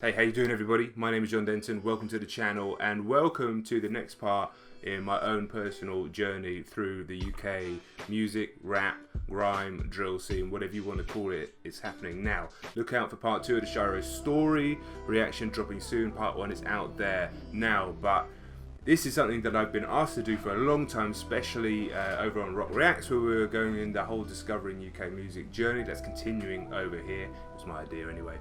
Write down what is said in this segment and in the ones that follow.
Hey, how you doing everybody? My name is Denton. Welcome to the channel and welcome to the next part in my own personal journey through the UK music, rap, grime, drill scene, whatever you want to call it. It's happening now. Look out for part 2 of the Shiro story reaction dropping soon. Part 1 is out there now, but this is something that I've been asked to do for a long time, especially over on Rock Reacts, where we were going in the whole discovering UK music journey. That's continuing over here. It was my idea anyway.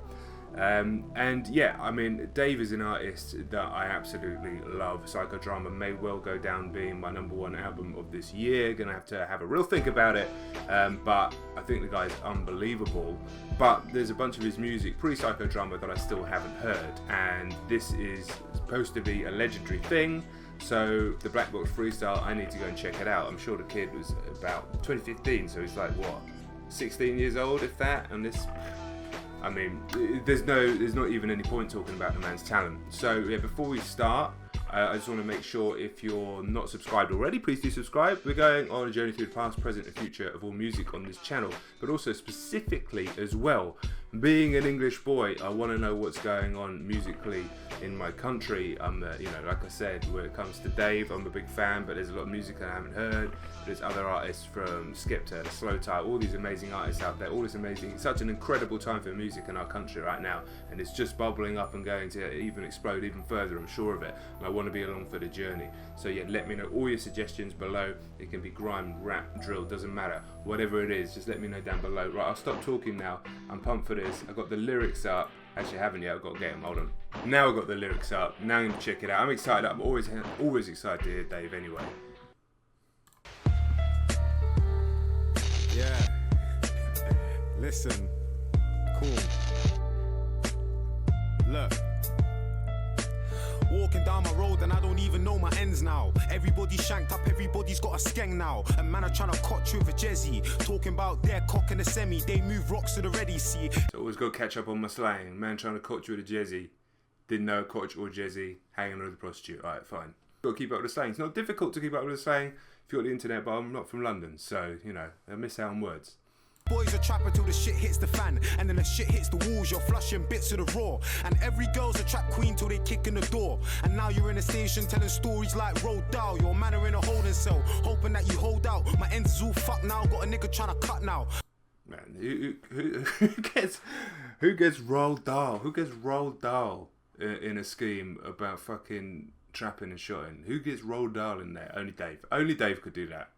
And yeah, I mean, Dave is an artist that I absolutely love. Psychodrama may well go down being my #1 album of this year. Gonna have to have a real think about it, but I think the guy's unbelievable. But there's a bunch of his music pre-Psychodrama that I still haven't heard, and this is supposed to be a legendary thing. So the BlackBox Freestyle, I need to go and check it out. I'm sure the kid was about 2015, so he's like what, 16 years old, if that, and this. I mean, there's not even any point talking about the man's talent. So yeah, before we start, I just want to make sure if you're not subscribed already, please do subscribe. We're going on a journey through the past, present and future of all music on this channel, but also specifically as well, being an English boy, I want to know what's going on musically in my country. I'm like I said, when it comes to Dave, I'm a big fan, but there's a lot of music I haven't heard. There's other artists from Skepta, Slow Tie, all these amazing artists out there, all this amazing, it's such an incredible time for music in our country right now, and it's just bubbling up and going to even explode even further, I'm sure of it, and I want to be along for the journey. So yeah, let me know all your suggestions below. It can be grime, rap, drill, doesn't matter, whatever it is, just let me know down below. Right, I'll stop talking now. I'm pumped for this. I've got the lyrics up. Actually, I haven't yet. I've got to get them. Hold on. Now I've got the lyrics up. Now I'm going to check it out. I'm excited. I'm always excited to hear Dave anyway. Yeah. Listen. Cool. Look. Walking down my road and I don't even know my ends now. Everybody's shanked up, everybody's got a skeng now. And man are trying to cotch you with a jezzy. Talking about their cock in the semi, they move rocks to the ready, see. So always got to catch up on my slang. Man trying to cotch you with a jezzy. Didn't know cotch or jezzy. Hanging with a prostitute. Alright, fine. Got to keep up with the slang. It's not difficult to keep up with the slang if you've got the internet, but I'm not from London, so, you know, I miss out on words. Boys are trapping till the shit hits the fan, and then the shit hits the walls, you're flushing bits of the raw. And every girl's a trap queen till they kick in the door. And now you're in a station telling stories like Road Dow. Your man are in a holding cell, hoping that you hold out. My ends is all fucked now, got a nigga trying to cut now. Man, who gets rolled down? Who gets rolled down in a scheme about fucking trapping and shotting? Who gets rolled down in there? Only Dave. Only Dave could do that.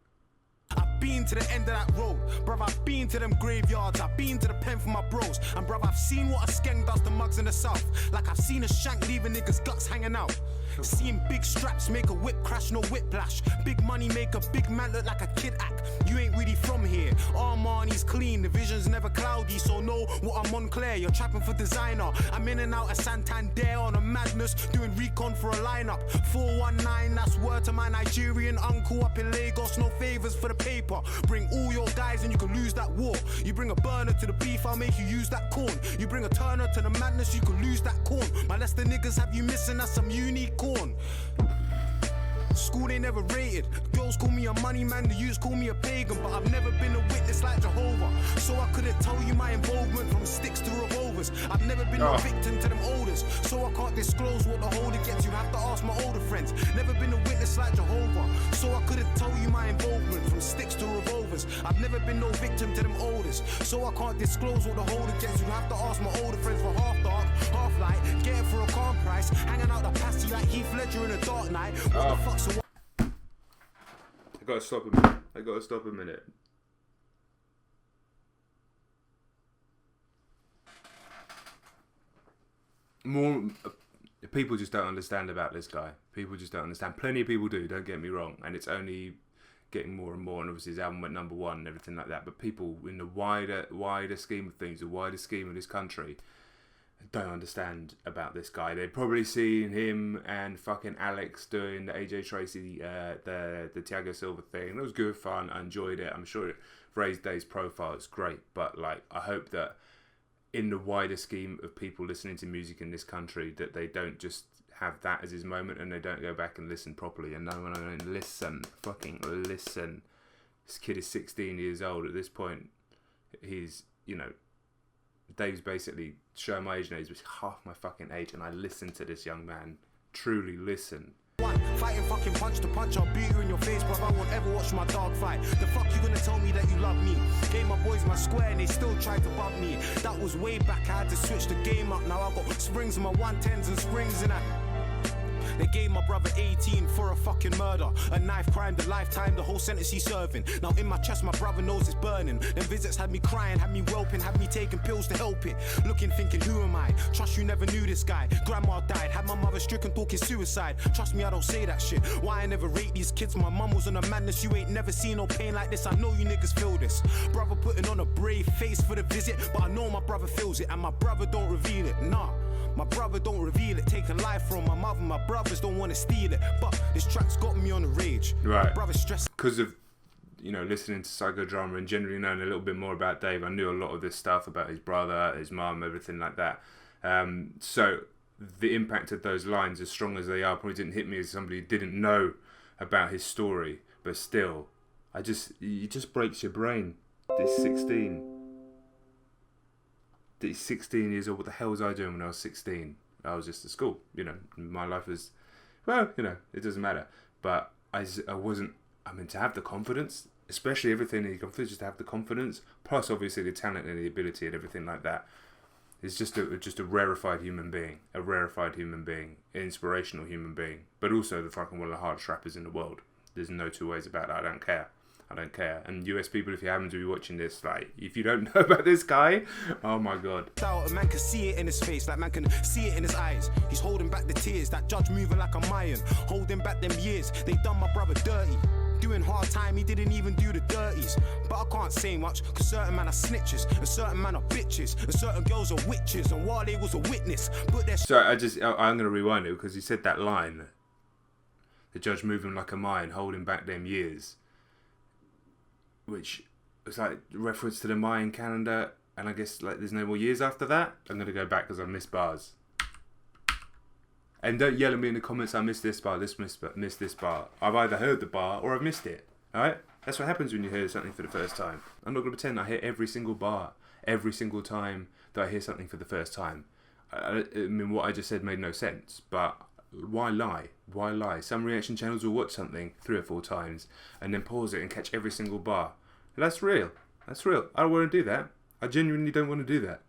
I've been to the end of that road, bruv, I've been to them graveyards, I've been to the pen for my bros, and bruv, I've seen what a skeng does to mugs in the south, like I've seen a shank leaving niggas' guts hanging out. Seeing big straps make a whip crash, no whiplash. Big money make a big man look like a kid act. You ain't really from here. Armani's clean, the vision's never cloudy, so know what I'm on clear. You're trapping for designer. I'm in and out of Santander on a madness, doing recon for a lineup. 419, that's word to my Nigerian uncle up in Lagos. No favors for the paper. Bring all your guys and you can lose that war. You bring a burner to the beef, I'll make you use that corn. You bring a turner to the madness, you can lose that corn. My Leicester niggas have you missing, that's some unique corn. School they never rated. Girls call me a money man, the youths call me a pagan, but I've never been a witness like Jehovah, so I couldn't tell you my involvement from sticks to revolvers. I've never been a victim to them olders, so I can't disclose what the holder gets. You have to ask my older friends. Never been a witness like Jehovah, so I couldn't tell you my involvement from sticks to revolvers. I've never been no victim to them olders, so I can't disclose what the holder gets. You have to ask my older friends. For half dark, half light, get it for a calm price. Hanging out the pasty like Heath Ledger in a dark night. What the fuck's a I gotta stop a minute. I gotta stop a minute. More people just don't understand about this guy. People just don't understand. Plenty of people do, don't get me wrong, and it's only getting more and more, and obviously his album went #1 and everything like that, but people in the wider scheme of things, the wider scheme of this country, don't understand about this guy. They've probably seen him and fucking Alex doing the AJ Tracy, the Thiago Silva thing. It was good fun. I enjoyed it. I'm sure it raised Dave's profile. It's great, but like, I hope that in the wider scheme of people listening to music in this country, that they don't just have that as his moment and they don't go back and listen properly. And no, listen, fucking listen. This kid is 16 years old at this point. He's, you know, Dave's basically showing my age now. He's half my fucking age, and I listen to this young man. Truly listen. Fighting fucking punch to punch, I'll beat you in your face, bruv. I won't ever watch my dog fight. The fuck you gonna tell me that you love me? Gave my boys my square and they still tried to bump me. That was way back, I had to switch the game up. Now I got springs in my 110s and springs in that. They gave my brother 18 for a fucking murder. A knife crime, the lifetime, the whole sentence he's serving. Now in my chest, my brother knows it's burning. Them visits had me crying, had me whelping, had me taking pills to help it. Looking, thinking, who am I? Trust you never knew this guy. Grandma died, had my mother stricken, talking suicide. Trust me, I don't say that shit. Why I never rate these kids? My mum was on a madness. You ain't never seen no pain like this. I know you niggas feel this. Brother putting on a brave face for the visit, but I know my brother feels it, and my brother don't reveal it. Nah. My brother don't reveal it, taking life from my mother. My brothers don't want to steal it, but this track's got me on the rage. Right. My brother's stressed because of, you know, listening to psychodrama and generally knowing a little bit more about Dave. I knew a lot of this stuff about his brother, his mum, everything like that. So the impact of those lines, as strong as they are, probably didn't hit me as somebody who didn't know about his story. But still, it just breaks your brain. This 16. He's 16 years old. What the hell was I doing when I was 16? I was just at school. You know, my life was, well, you know, it doesn't matter. But I wasn't, I mean, to have the confidence, especially everything he's gone through, just to have the confidence, plus obviously the talent and the ability and everything like that. He's just a rarefied human being, an inspirational human being, but also the fucking one of the hardest rappers in the world. There's no two ways about it. I don't care. And US people, if you happen to be watching this, like, if you don't know about this guy, oh my god. A man can see it in his face, like man can see it in his eyes. He's holding back the tears, that judge moving like a lion, holding back them years. They done my brother dirty. Doing hard time, he didn't even do the dirties. But I can't say much, cause certain men are snitches, and certain men are bitches, and certain girls are witches, and while they was a witness, but they're... So I'm gonna rewind it, because he said that line, the judge moving like a lion, holding back them years, which was like reference to the Mayan calendar, and I guess like there's no more years after that. I'm gonna go back because I missed bars. And don't yell at me in the comments, I missed this bar, missed this bar. I've either heard the bar or I've missed it. Alright? That's what happens when you hear something for the first time. I'm not gonna pretend I hear every single bar, every single time that I hear something for the first time. I mean, what I just said made no sense, but why lie? Why lie? Some reaction channels will watch something 3 or 4 times and then pause it and catch every single bar. That's real. That's real. I don't want to do that. I genuinely don't want to do that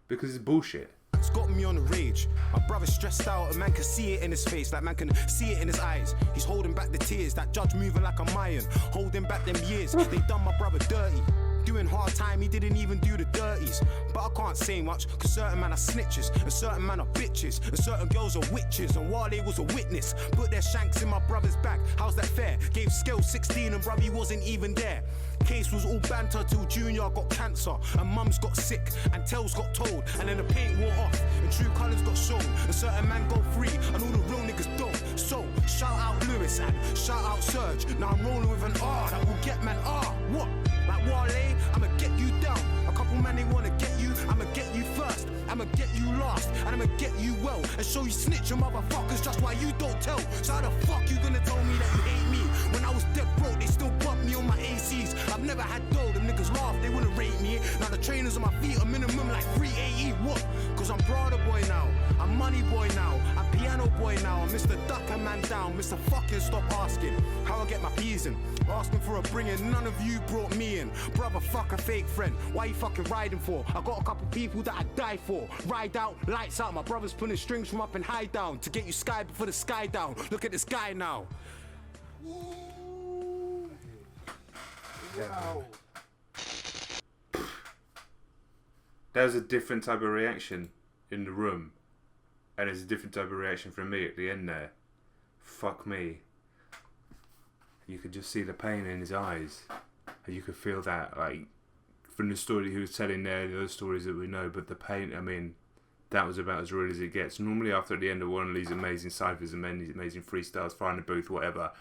because it's bullshit. It's got me on the rage. My brother's stressed out, a man can see it in his face, like man can see it in his eyes. He's holding back the tears, that judge moving like a lion, holding back them years. They done my brother dirty. Doing hard time, he didn't even do the dirties. But I can't say much, cause certain men are snitches, and certain men are bitches, and certain girls are witches, and while they was a witness, put their shanks in my brother's back. How's that fair? Gave scale 16 and brother wasn't even there. Case was all banter till Junior got cancer, and mums got sick, and tails got told, and then the paint wore off, and true colours got shown, and certain men go free, and all the real niggas don't. So, shout out Lewis and shout out Serge. Now I'm rolling with an R that will get man R. What? Like Wale, I'ma get you down. A couple men they wanna get you, I'ma get you first. I'ma get you last, and I'ma get you well, and show you snitch your motherfuckers just why you don't tell. So how the fuck you gonna tell me that you hate me? When I was dead broke, they still bump me on my ACs. I've never had dough, them niggas laugh, they wouldn't rate me. Now the trainers on my feet are minimum like 380. What? Cause I'm Prada boy now, I'm money boy now, I'm piano boy now, I'm Mr. Duck a man down, Mr. Fucking stop asking how I get my peas in. Asking for a bringing, none of you brought me in. Brother, fuck a fake friend, why you fucking riding for? I got a couple people that I die for. Ride out, lights out, my brother's pulling strings from up and high down to get you sky before the sky down. Look at this guy now. Wow. There was a different type of reaction in the room, and there's a different type of reaction from me at the end there. Fuck me. You could just see the pain in his eyes, and you could feel that, like, from the story he was telling there, the other stories that we know, but the pain, I mean, that was about as real as it gets. Normally after the end of one of these amazing ciphers and amazing freestyles, fire in the booth, whatever,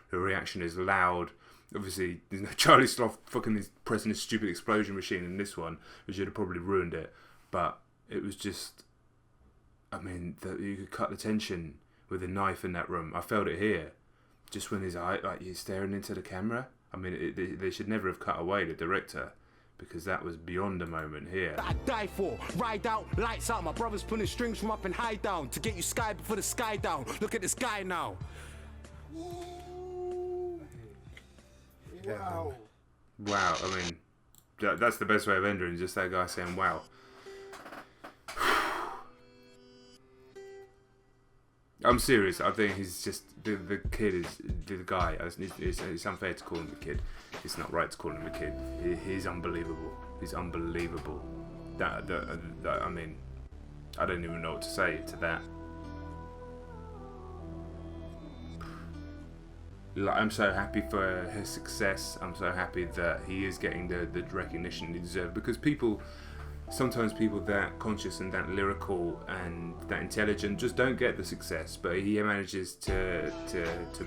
the reaction is loud. Obviously, there's no Charlie Sloth fucking pressing his stupid explosion machine in this one, which would have probably ruined it. But it was just, I mean, you could cut the tension with a knife in that room. I felt it here. Just when his eye, like, he's staring into the camera. I mean, they should never have cut away, the director. because that was beyond a moment here. I die for, ride out, lights out. My brother's pulling strings from up and high down to get you sky before the sky down. Look at this guy now. Wow. Wow, I mean, that's the best way of ending, just that guy saying wow. I'm serious. I think he's just the kid is the guy. It's unfair to call him a kid. It's not right to call him a kid. He's unbelievable. He's unbelievable. That I mean, I don't even know what to say to that. I'm so happy for his success. I'm so happy that he is getting the recognition he deserves, because sometimes people that conscious and that lyrical and that intelligent just don't get the success, but he manages to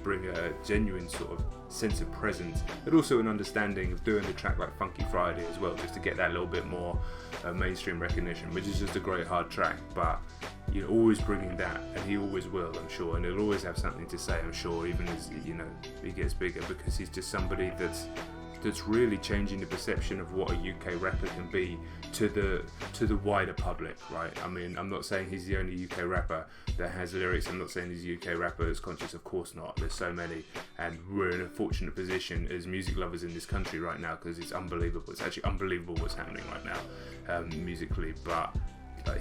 bring a genuine sort of sense of presence, but also an understanding of doing a track like Funky Friday as well, just to get that little bit more mainstream recognition, which is just a great hard track. But you're always bringing that, and he always will, I'm sure, and he'll always have something to say, I'm sure, even as he gets bigger, because he's just somebody that's really changing the perception of what a UK rapper can be to the wider public, right? I mean, I'm not saying he's the only UK rapper that has lyrics. I'm not saying he's a UK rapper that's conscious. Of course not. There's so many, and we're in a fortunate position as music lovers in this country right now, because it's unbelievable. It's actually unbelievable what's happening right now, musically. But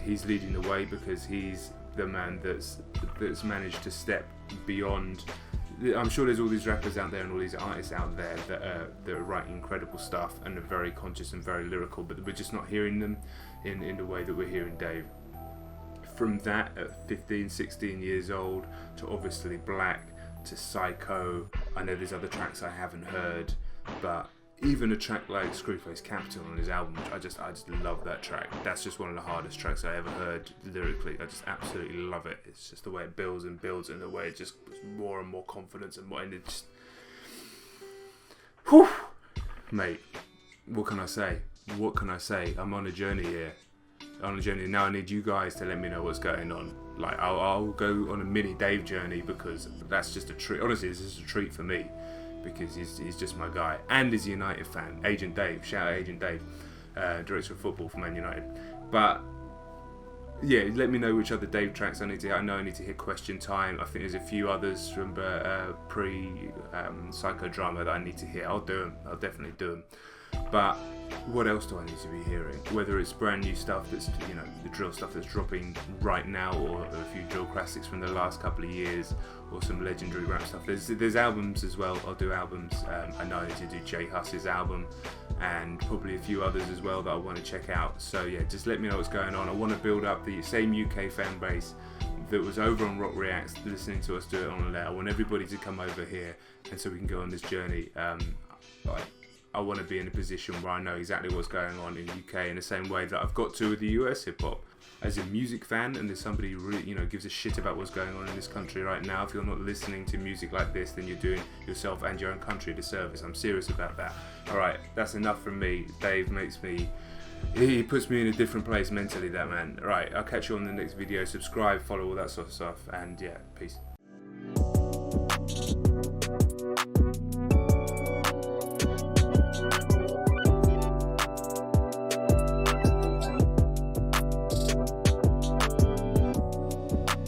he's leading the way, because he's the man that's managed to step beyond. I'm sure there's all these rappers out there and all these artists out there that are writing incredible stuff and are very conscious and very lyrical, but we're just not hearing them in the way that we're hearing Dave. From that, at 15, 16 years old, to obviously Black, to Psycho. I know there's other tracks I haven't heard, but even a track like Screwface Capital on his album, I just love that track. That's just one of the hardest tracks I ever heard lyrically. I just absolutely love it. It's just the way it builds and builds, and the way it just puts more and more confidence and more, and it just, whew, mate. What can I say? What can I say? I'm on a journey here. On a journey now. I need you guys to let me know what's going on. Like I'll go on a mini Dave journey, because that's just a treat. Honestly, it's just a treat for me, because he's just my guy, and he's a United fan. Agent Dave, shout out Agent Dave, director of football for Man United. But yeah, let me know which other Dave tracks I need to hit. I know I need to hit Question Time. I think there's a few others from Psychodrama that I need to hit. I'll do them. I'll definitely do them. But what else do I need to be hearing? Whether it's brand new stuff that's, the drill stuff that's dropping right now, or a few drill classics from the last couple of years, or some legendary rap stuff. There's albums as well. I'll do albums. I know I need to do Jay Huss's album, and probably a few others as well that I want to check out. So yeah, just let me know what's going on. I want to build up the same UK fan base that was over on Rock Reacts listening to us do it on there. I want everybody to come over here, and so we can go on this journey. I want to be in a position where I know exactly what's going on in the UK, in the same way that I've got to with the US hip hop. As a music fan, and there's somebody who really, gives a shit about what's going on in this country right now, if you're not listening to music like this, then you're doing yourself and your own country a disservice. I'm serious about that. Alright, that's enough from me. Dave he puts me in a different place mentally, that man. Alright, I'll catch you on the next video. Subscribe, follow, all that sort of stuff, and yeah, peace.